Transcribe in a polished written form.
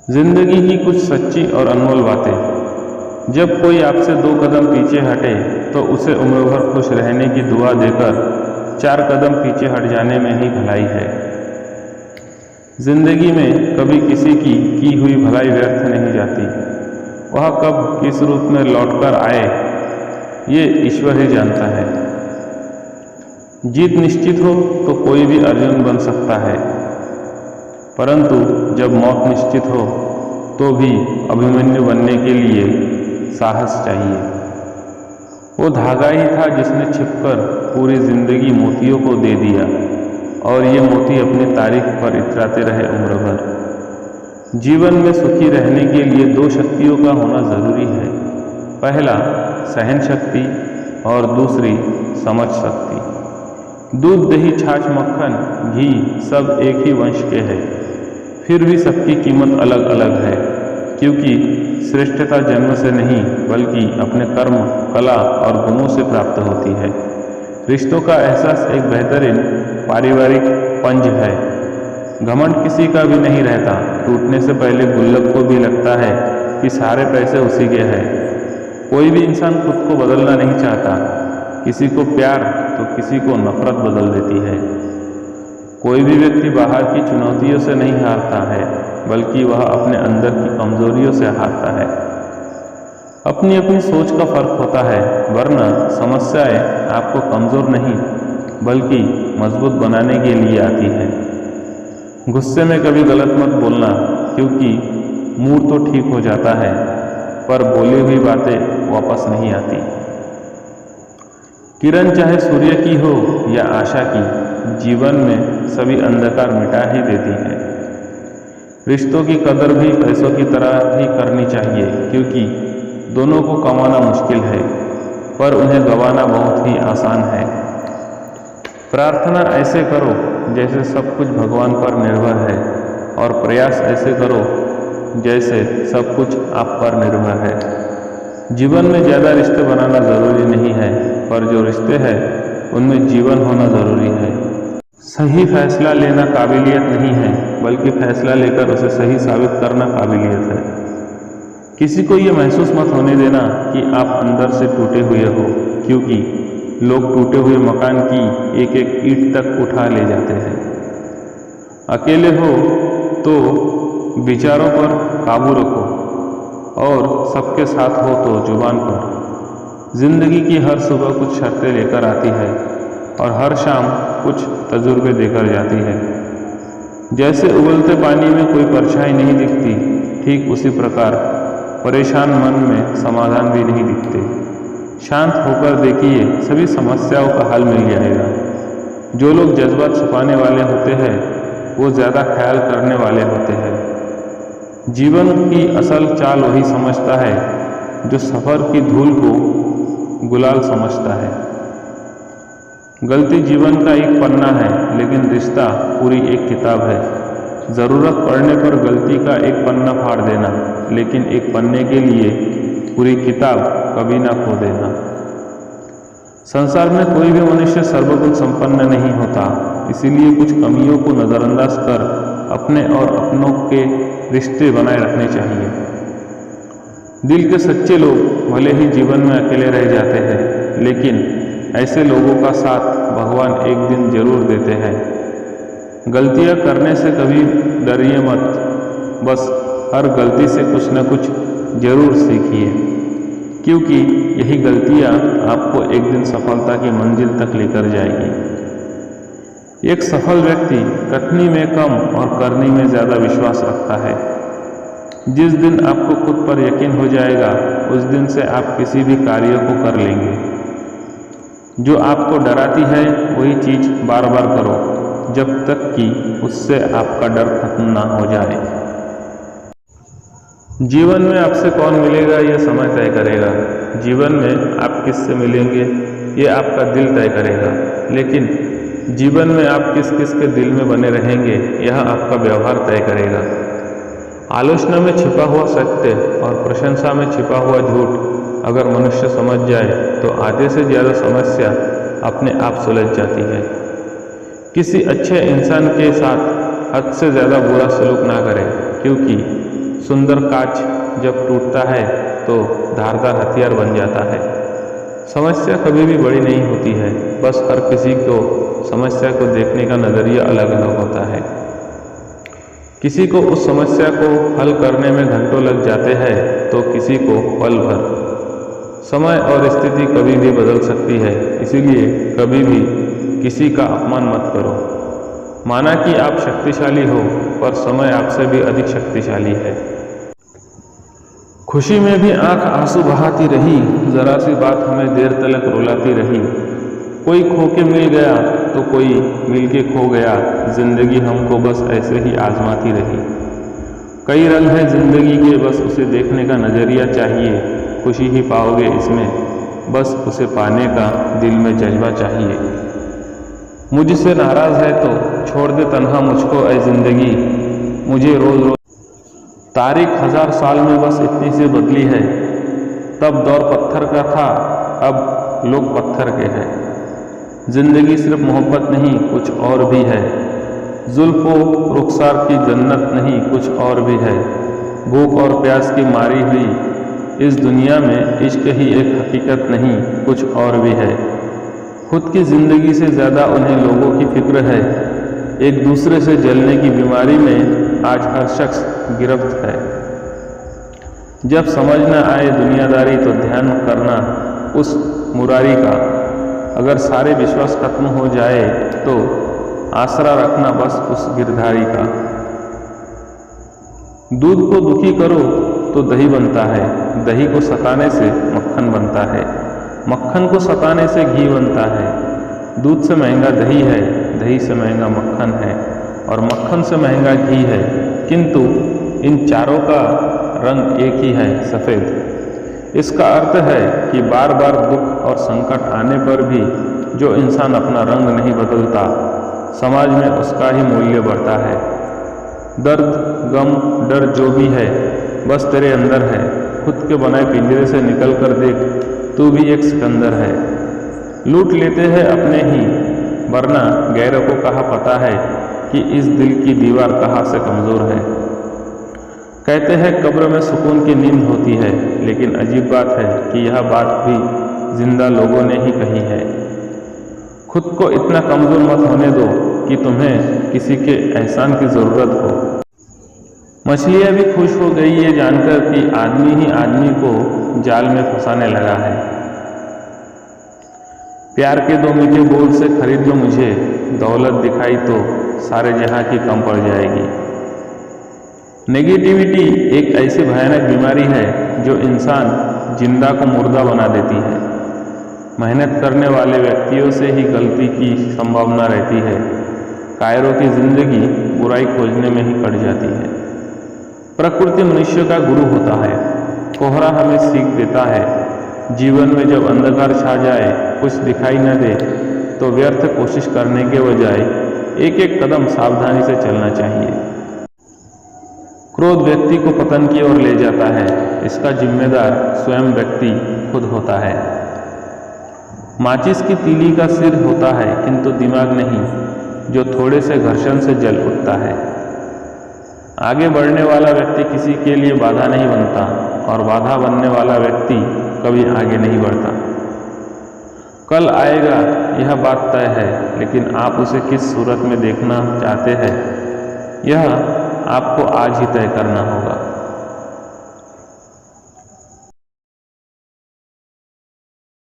जिंदगी की कुछ सच्ची और अनमोल बातें। जब कोई आपसे 2 कदम पीछे हटे तो उसे उम्र भर खुश रहने की दुआ देकर 4 कदम पीछे हट जाने में ही भलाई है। जिंदगी में कभी किसी की हुई भलाई व्यर्थ नहीं जाती। वह कब किस रूप में लौटकर आए ये ईश्वर ही जानता है। जीत निश्चित हो तो कोई भी अर्जुन बन सकता है, परंतु जब मौत निश्चित हो तो भी अभिमन्यु बनने के लिए साहस चाहिए। वो धागा ही था जिसने छिपकर पूरी जिंदगी मोतियों को दे दिया, और ये मोती अपनी तारीफ पर इतराते रहे उम्र भर। जीवन में सुखी रहने के लिए 2 शक्तियों का होना जरूरी है। पहला सहन शक्ति और दूसरी समझ शक्ति। दूध, दही, छाछ, मक्खन, घी सब एक ही वंश के हैं, फिर भी सबकी कीमत अलग अलग है, क्योंकि श्रेष्ठता जन्म से नहीं बल्कि अपने कर्म, कला और गुणों से प्राप्त होती है। रिश्तों का एहसास एक बेहतरीन पारिवारिक पंज है। घमंड किसी का भी नहीं रहता। टूटने से पहले गुल्लक को भी लगता है कि सारे पैसे उसी के हैं। कोई भी इंसान खुद को बदलना नहीं चाहता। किसी को प्यार तो किसी को नफरत बदल देती है। कोई भी व्यक्ति बाहर की चुनौतियों से नहीं हारता है, बल्कि वह अपने अंदर की कमजोरियों से हारता है। अपनी अपनी सोच का फर्क होता है, वरना समस्याएं आपको कमजोर नहीं बल्कि मजबूत बनाने के लिए आती है। गुस्से में कभी गलत मत बोलना, क्योंकि मूड तो ठीक हो जाता है पर बोली हुई बातें वापस नहीं आती। किरण चाहे सूर्य की हो या आशा की, जीवन में सभी अंधकार मिटा ही देती है। रिश्तों की कदर भी पैसों की तरह ही करनी चाहिए, क्योंकि दोनों को कमाना मुश्किल है पर उन्हें गंवाना बहुत ही आसान है। प्रार्थना ऐसे करो जैसे सब कुछ भगवान पर निर्भर है, और प्रयास ऐसे करो जैसे सब कुछ आप पर निर्भर है। जीवन में ज़्यादा रिश्ते बनाना ज़रूरी नहीं है, पर जो रिश्ते हैं उनमें जीवन होना ज़रूरी है। सही फैसला लेना काबिलियत नहीं है, बल्कि फैसला लेकर उसे सही साबित करना काबिलियत है। किसी को ये महसूस मत होने देना कि आप अंदर से टूटे हुए हो, क्योंकि लोग टूटे हुए मकान की एक एक ईंट तक उठा ले जाते हैं। अकेले हो तो विचारों पर काबू रखो, और सबके साथ हो तो जुबान पर। जिंदगी की हर सुबह कुछ शर्तें लेकर आती है और हर शाम कुछ तजुर्बे देकर जाती है। जैसे उबलते पानी में कोई परछाई नहीं दिखती, ठीक उसी प्रकार परेशान मन में समाधान भी नहीं दिखते। शांत होकर देखिए, सभी समस्याओं का हल मिल जाएगा। जो लोग जज्बात छुपाने वाले होते हैं वो ज़्यादा ख्याल करने वाले होते हैं। जीवन की असल चाल वही समझता है जो सफ़र की धूल को गुलाल समझता है। गलती जीवन का एक पन्ना है, लेकिन रिश्ता पूरी एक किताब है। ज़रूरत पड़ने पर गलती का एक पन्ना फाड़ देना, लेकिन एक पन्ने के लिए पूरी किताब कभी ना खो देना। संसार में कोई भी मनुष्य सर्वगुण संपन्न नहीं होता, इसीलिए कुछ कमियों को नज़रअंदाज कर अपने और अपनों के रिश्ते बनाए रखने चाहिए। दिल के सच्चे लोग भले ही जीवन में अकेले रह जाते हैं, लेकिन ऐसे लोगों का साथ भगवान एक दिन जरूर देते हैं। गलतियां करने से कभी डरिए मत, बस हर गलती से कुछ न कुछ जरूर सीखिए, क्योंकि यही गलतियां आपको एक दिन सफलता की मंजिल तक लेकर जाएगी। एक सफल व्यक्ति कथनी में कम और करनी में ज़्यादा विश्वास रखता है। जिस दिन आपको खुद पर यकीन हो जाएगा, उस दिन से आप किसी भी कार्य को कर लेंगे। जो आपको डराती है वही चीज़ बार बार करो, जब तक कि उससे आपका डर खत्म ना हो जाए। जीवन में आपसे कौन मिलेगा यह समय तय करेगा। जीवन में आप किससे मिलेंगे ये आपका दिल तय करेगा, लेकिन जीवन में आप किस किस के दिल में बने रहेंगे यह आपका व्यवहार तय करेगा। आलोचना में छिपा हुआ सत्य और प्रशंसा में छिपा हुआ झूठ अगर मनुष्य समझ जाए तो आधे से ज़्यादा समस्या अपने आप सुलझ जाती है। किसी अच्छे इंसान के साथ हद से ज़्यादा बुरा सलूक ना करें, क्योंकि सुंदर कांच जब टूटता है तो धारदार हथियार बन जाता है। समस्या कभी भी बड़ी नहीं होती है, बस हर किसी को समस्या को देखने का नज़रिया अलग अलग होता है। किसी को उस समस्या को हल करने में घंटों लग जाते हैं तो किसी को पल भर। समय और स्थिति कभी भी बदल सकती है, इसीलिए कभी भी किसी का अपमान मत करो। माना कि आप शक्तिशाली हो, पर समय आपसे भी अधिक शक्तिशाली है। खुशी में भी आंख आंसू बहाती रही, जरा सी बात हमें देर तलक रुलाती रही। कोई खो के मिल गया तो कोई मिल के खो गया, जिंदगी हमको बस ऐसे ही आजमाती रही। कई रंग है जिंदगी के, बस उसे देखने का नज़रिया चाहिए। खुशी ही पाओगे इसमें, बस उसे पाने का दिल में जज्बा चाहिए। मुझसे नाराज़ है तो छोड़ दे तन्हा मुझको ऐ जिंदगी, मुझे रोज़ रोज़ तारीख 1000 साल में बस इतनी सी बदली है। तब दौर पत्थर का था, अब लोग पत्थर के हैं। जिंदगी सिर्फ मोहब्बत नहीं, कुछ और भी है। जुल्फ़ो रुखसार की जन्नत नहीं, कुछ और भी है। भूख और प्यास की मारी हुई इस दुनिया में इश्क ही एक हकीकत नहीं, कुछ और भी है। खुद की ज़िंदगी से ज़्यादा उन्हें लोगों की फिक्र है। एक दूसरे से जलने की बीमारी में आज हर शख्स गिरफ्त है। जब समझ न आए दुनियादारी तो ध्यान करना उस मुरारी का। अगर सारे विश्वास खत्म हो जाए तो आसरा रखना बस उस गिरधारी का। दूध को दुखी करो तो दही बनता है, दही को सताने से मक्खन बनता है, मक्खन को सताने से घी बनता है। दूध से महंगा दही है, दही से महंगा मक्खन है, और मक्खन से महंगा घी है। किंतु इन चारों का रंग एक ही है, सफ़ेद। इसका अर्थ है कि बार बार दुख और संकट आने पर भी जो इंसान अपना रंग नहीं बदलता, समाज में उसका ही मूल्य बढ़ता है। दर्द, गम, डर जो भी है बस तेरे अंदर है। खुद के बनाए पिंजरे से निकल कर देख, तू भी एक सिकंदर है। लूट लेते हैं अपने ही, वरना गैरों को कहाँ पता है कि इस दिल की दीवार कहाँ से कमज़ोर है। कहते हैं कब्र में सुकून की नींद होती है, लेकिन अजीब बात है कि यह बात भी जिंदा लोगों ने ही कही है। खुद को इतना कमज़ोर मत होने दो कि तुम्हें किसी के एहसान की ज़रूरत हो। मछलियाँ भी खुश हो गई ये जानकर कि आदमी ही आदमी को जाल में फंसाने लगा है। प्यार के 2 मीठे बोल से खरीद लो मुझे, दौलत दिखाई तो सारे जहां की कम पड़ जाएगी। नेगेटिविटी एक ऐसी भयानक बीमारी है जो इंसान जिंदा को मुर्दा बना देती है। मेहनत करने वाले व्यक्तियों से ही गलती की संभावना रहती है। कायरों की जिंदगी बुराई खोजने में ही कट जाती है। प्रकृति मनुष्य का गुरु होता है। कोहरा हमें सीख देता है। जीवन में जब अंधकार छा जाए, कुछ दिखाई न दे, तो व्यर्थ कोशिश करने के बजाय एक एक कदम सावधानी से चलना चाहिए। क्रोध व्यक्ति को पतन की ओर ले जाता है। इसका जिम्मेदार स्वयं व्यक्ति खुद होता है। माचिस की तीली का सिर होता है, किंतु दिमाग नहीं, जो थोड़े से घर्षण से जल उठता है। आगे बढ़ने वाला व्यक्ति किसी के लिए बाधा नहीं बनता, और बाधा बनने वाला व्यक्ति कभी आगे नहीं बढ़ता। कल आएगा यह बात तय है, लेकिन आप उसे किस सूरत में देखना चाहते हैं, यह आपको आज ही तय करना होगा।